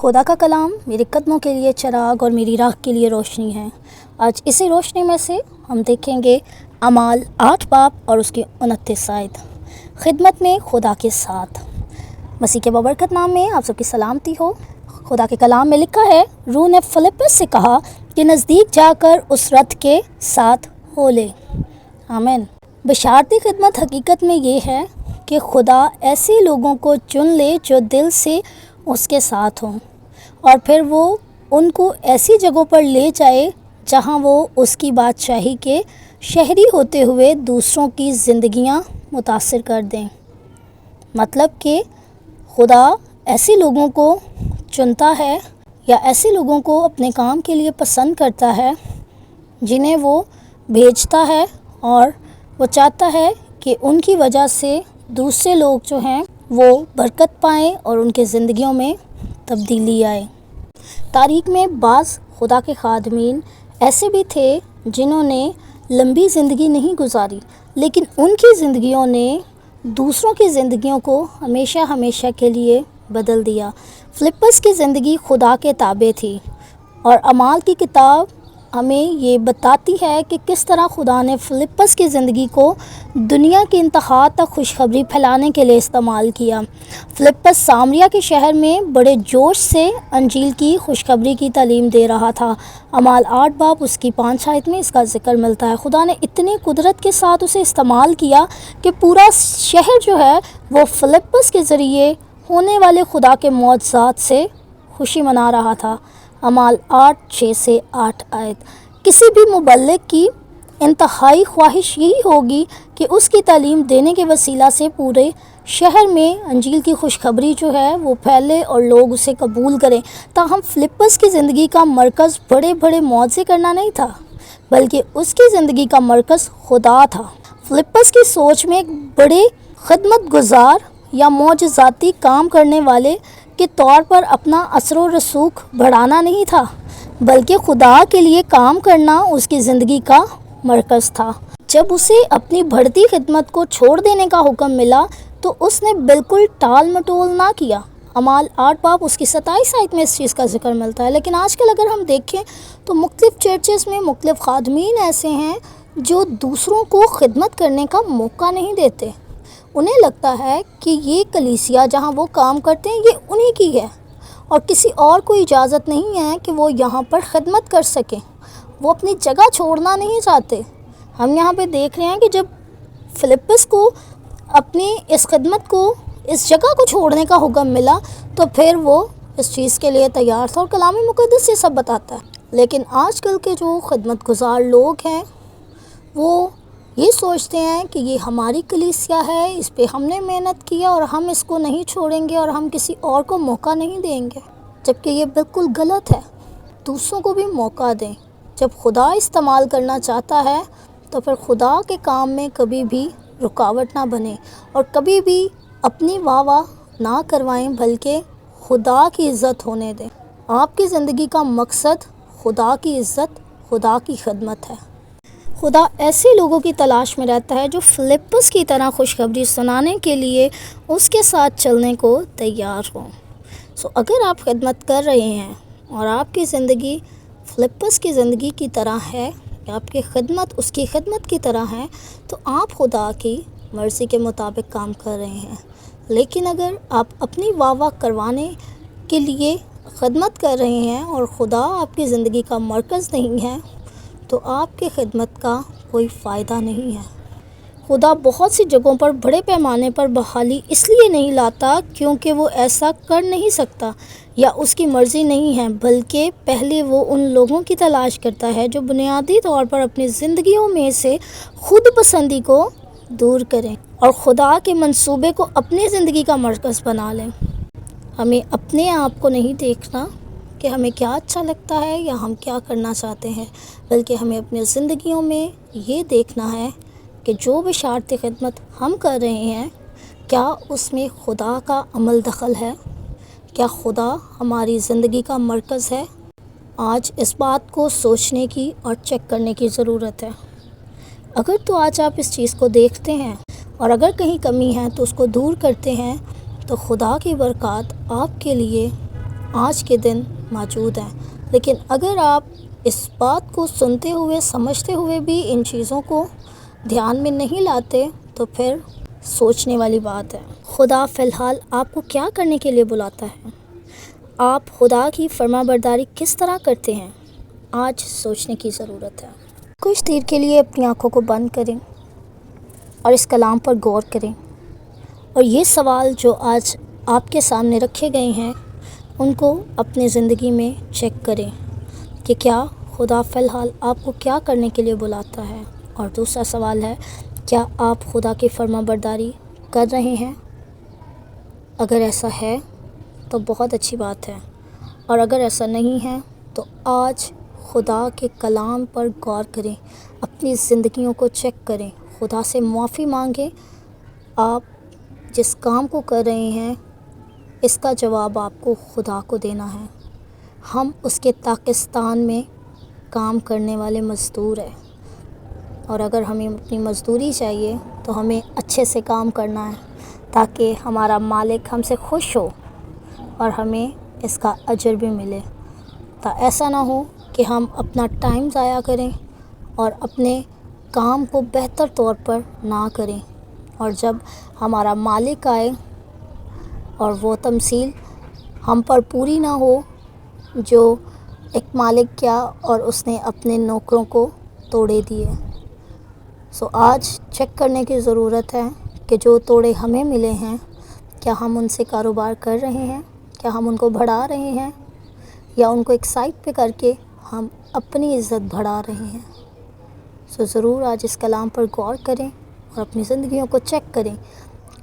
خدا کا کلام میرے قدموں کے لیے چراغ اور میری راہ کے لیے روشنی ہے۔ آج اسی روشنی میں سے ہم دیکھیں گے اعمال 8 باب اور اس کی 29 آیت، خدمت میں خدا کے ساتھ۔ مسیح کے بابرکت نام میں آپ سب کی سلامتی ہو۔ خدا کے کلام میں لکھا ہے، روح نے فلپس سے کہا کہ نزدیک جا کر اس رتھ کے ساتھ ہو لے۔ آمین۔ بشارتی خدمت حقیقت میں یہ ہے کہ خدا ایسے لوگوں کو چن لے جو دل سے اس کے ساتھ ہوں، اور پھر وہ ان کو ایسی جگہوں پر لے جائے جہاں وہ اس کی بادشاہی کے شہری ہوتے ہوئے دوسروں کی زندگیاں متاثر کر دیں۔ مطلب کہ خدا ایسے لوگوں کو چنتا ہے یا ایسے لوگوں کو اپنے کام کے لیے پسند کرتا ہے جنہیں وہ بھیجتا ہے، اور وہ چاہتا ہے کہ ان کی وجہ سے دوسرے لوگ جو ہیں وہ برکت پائیں اور ان کے زندگیوں میں تبدیلی آئے۔ تاریخ میں بعض خدا کے خادمین ایسے بھی تھے جنہوں نے لمبی زندگی نہیں گزاری، لیکن ان کی زندگیوں نے دوسروں کی زندگیوں کو ہمیشہ کے لیے بدل دیا۔ فلپس کی زندگی خدا کے تابع تھی، اور اعمال کی کتاب ہمیں یہ بتاتی ہے کہ کس طرح خدا نے فلپس کی زندگی کو دنیا کی انتہا تک خوشخبری پھیلانے کے لیے استعمال کیا۔ فلپس سامریا کے شہر میں بڑے جوش سے انجیل کی خوشخبری کی تعلیم دے رہا تھا۔ اعمال 8 باب اس کی 5 آیت میں اس کا ذکر ملتا ہے۔ خدا نے اتنی قدرت کے ساتھ اسے استعمال کیا کہ پورا شہر جو ہے وہ فلپس کے ذریعے ہونے والے خدا کے معجزات سے خوشی منا رہا تھا۔ اعمال 8:6 سے 8 آیت۔ کسی بھی مبلغ کی انتہائی خواہش یہی ہوگی کہ اس کی تعلیم دینے کے وسیلہ سے پورے شہر میں انجیل کی خوشخبری جو ہے وہ پھیلے اور لوگ اسے قبول کریں۔ تاہم فلپس کی زندگی کا مرکز بڑے معجزے کرنا نہیں تھا، بلکہ اس کی زندگی کا مرکز خدا تھا۔ فلپس کی سوچ میں ایک بڑے خدمت گزار یا معجزاتی کام کرنے والے کے طور پر اپنا اثر و رسوخ بڑھانا نہیں تھا، بلکہ خدا کے لیے کام کرنا اس کی زندگی کا مرکز تھا۔ جب اسے اپنی بڑھتی خدمت کو چھوڑ دینے کا حکم ملا تو اس نے بالکل ٹال مٹول نہ کیا۔ اعمال 8 باب اس کی 27 آیت میں اس چیز کا ذکر ملتا ہے۔ لیکن آج کل اگر ہم دیکھیں تو مختلف چرچز میں مختلف خادمین ایسے ہیں جو دوسروں کو خدمت کرنے کا موقع نہیں دیتے۔ انہیں لگتا ہے کہ یہ کلیسیا جہاں وہ کام کرتے ہیں یہ انہی کی ہے، اور کسی اور کو اجازت نہیں ہے کہ وہ یہاں پر خدمت کر سکیں۔ وہ اپنی جگہ چھوڑنا نہیں چاہتے۔ ہم یہاں پہ دیکھ رہے ہیں کہ جب فلپس کو اپنی اس خدمت کو، اس جگہ کو چھوڑنے کا حکم ملا تو پھر وہ اس چیز کے لیے تیار تھا، اور کلام مقدس یہ سب بتاتا ہے۔ لیکن آج کل کے جو خدمت گزار لوگ ہیں وہ یہ سوچتے ہیں کہ یہ ہماری کلیسیا ہے، اس پہ ہم نے محنت کیا اور ہم اس کو نہیں چھوڑیں گے اور ہم کسی اور کو موقع نہیں دیں گے، جبکہ یہ بالکل غلط ہے۔ دوسروں کو بھی موقع دیں۔ جب خدا استعمال کرنا چاہتا ہے تو پھر خدا کے کام میں کبھی بھی رکاوٹ نہ بنے، اور کبھی بھی اپنی واہ نہ کروائیں، بلکہ خدا کی عزت ہونے دیں۔ آپ کی زندگی کا مقصد خدا کی عزت، خدا کی خدمت ہے۔ خدا ایسے لوگوں کی تلاش میں رہتا ہے جو فلپس کی طرح خوشخبری سنانے کے لیے اس کے ساتھ چلنے کو تیار ہوں۔ اگر آپ خدمت کر رہے ہیں اور آپ کی زندگی فلپس کی زندگی کی طرح ہے، یا آپ کی خدمت اس کی خدمت کی طرح ہے، تو آپ خدا کی مرضی کے مطابق کام کر رہے ہیں۔ لیکن اگر آپ اپنی واہ کروانے کے لیے خدمت کر رہے ہیں اور خدا آپ کی زندگی کا مرکز نہیں ہے، تو آپ کی خدمت کا کوئی فائدہ نہیں ہے۔ خدا بہت سی جگہوں پر بڑے پیمانے پر بحالی اس لیے نہیں لاتا کیونکہ وہ ایسا کر نہیں سکتا یا اس کی مرضی نہیں ہے، بلکہ پہلے وہ ان لوگوں کی تلاش کرتا ہے جو بنیادی طور پر اپنی زندگیوں میں سے خود پسندی کو دور کریں اور خدا کے منصوبے کو اپنی زندگی کا مرکز بنا لیں۔ ہمیں اپنے آپ کو نہیں دیکھنا کہ ہمیں کیا اچھا لگتا ہے یا ہم کیا کرنا چاہتے ہیں، بلکہ ہمیں اپنی زندگیوں میں یہ دیکھنا ہے کہ جو بشارتی خدمت ہم کر رہے ہیں کیا اس میں خدا کا عمل دخل ہے، کیا خدا ہماری زندگی کا مرکز ہے۔ آج اس بات کو سوچنے کی اور چیک کرنے کی ضرورت ہے۔ اگر تو آج آپ اس چیز کو دیکھتے ہیں اور اگر کہیں کمی ہے تو اس کو دور کرتے ہیں، تو خدا کی برکات آپ کے لیے آج کے دن موجود ہیں، لیکن اگر آپ اس بات کو سنتے ہوئے سمجھتے ہوئے بھی ان چیزوں کو دھیان میں نہیں لاتے تو پھر سوچنے والی بات ہے۔ خدا فی الحال آپ کو کیا کرنے کے لیے بلاتا ہے؟ آپ خدا کی فرما برداری کس طرح کرتے ہیں؟ آج سوچنے کی ضرورت ہے۔ کچھ دیر کے لیے اپنی آنکھوں کو بند کریں اور اس کلام پر غور کریں، اور یہ سوال جو آج آپ کے سامنے رکھے گئے ہیں ان کو اپنی زندگی میں چیک کریں کہ کیا خدا فی الحال آپ کو کیا کرنے کے لیے بلاتا ہے۔ اور دوسرا سوال ہے، کیا آپ خدا کی فرما برداری کر رہے ہیں؟ اگر ایسا ہے تو بہت اچھی بات ہے، اور اگر ایسا نہیں ہے تو آج خدا کے کلام پر غور کریں، اپنی زندگیوں کو چیک کریں، خدا سے معافی مانگیں۔ آپ جس کام کو کر رہے ہیں اس کا جواب آپ کو خدا کو دینا ہے۔ ہم اس کے پاکستان میں کام کرنے والے مزدور ہیں، اور اگر ہمیں اپنی مزدوری چاہیے تو ہمیں اچھے سے کام کرنا ہے تاکہ ہمارا مالک ہم سے خوش ہو اور ہمیں اس کا اجر بھی ملے۔ تو ایسا نہ ہو کہ ہم اپنا ٹائم ضائع کریں اور اپنے کام کو بہتر طور پر نہ کریں، اور جب ہمارا مالک آئے اور وہ تمثیل ہم پر پوری نہ ہو جو ایک مالک کیا اور اس نے اپنے نوکروں کو توڑے دیے۔ آج چیک کرنے کی ضرورت ہے کہ جو توڑے ہمیں ملے ہیں کیا ہم ان سے کاروبار کر رہے ہیں، کیا ہم ان کو بڑھا رہے ہیں، یا ان کو ایک سائڈ پہ کر کے ہم اپنی عزت بڑھا رہے ہیں۔ ضرور آج اس کلام پر غور کریں اور اپنی زندگیوں کو چیک کریں۔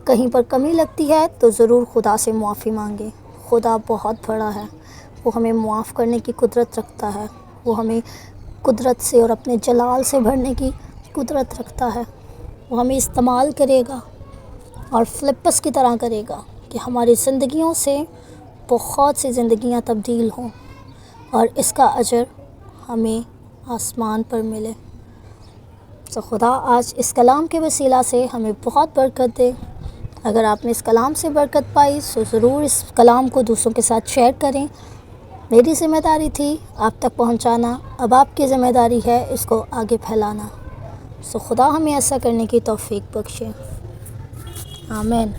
کہیں پر کمی لگتی ہے تو ضرور خدا سے معافی مانگیں۔ خدا بہت بڑا ہے، وہ ہمیں معاف کرنے کی قدرت رکھتا ہے، وہ ہمیں قدرت سے اور اپنے جلال سے بھرنے کی قدرت رکھتا ہے۔ وہ ہمیں استعمال کرے گا اور فلپس کی طرح کرے گا کہ ہماری زندگیوں سے بہت سی زندگیاں تبدیل ہوں اور اس کا اجر ہمیں آسمان پر ملے۔ خدا آج اس کلام کے وسیلہ سے ہمیں بہت برکت دے۔ اگر آپ نے اس کلام سے برکت پائی تو ضرور اس کلام کو دوسروں کے ساتھ شیئر کریں۔ میری ذمہ داری تھی آپ تک پہنچانا، اب آپ کی ذمہ داری ہے اس کو آگے پھیلانا۔ خدا ہمیں ایسا کرنے کی توفیق بخشے۔ آمین۔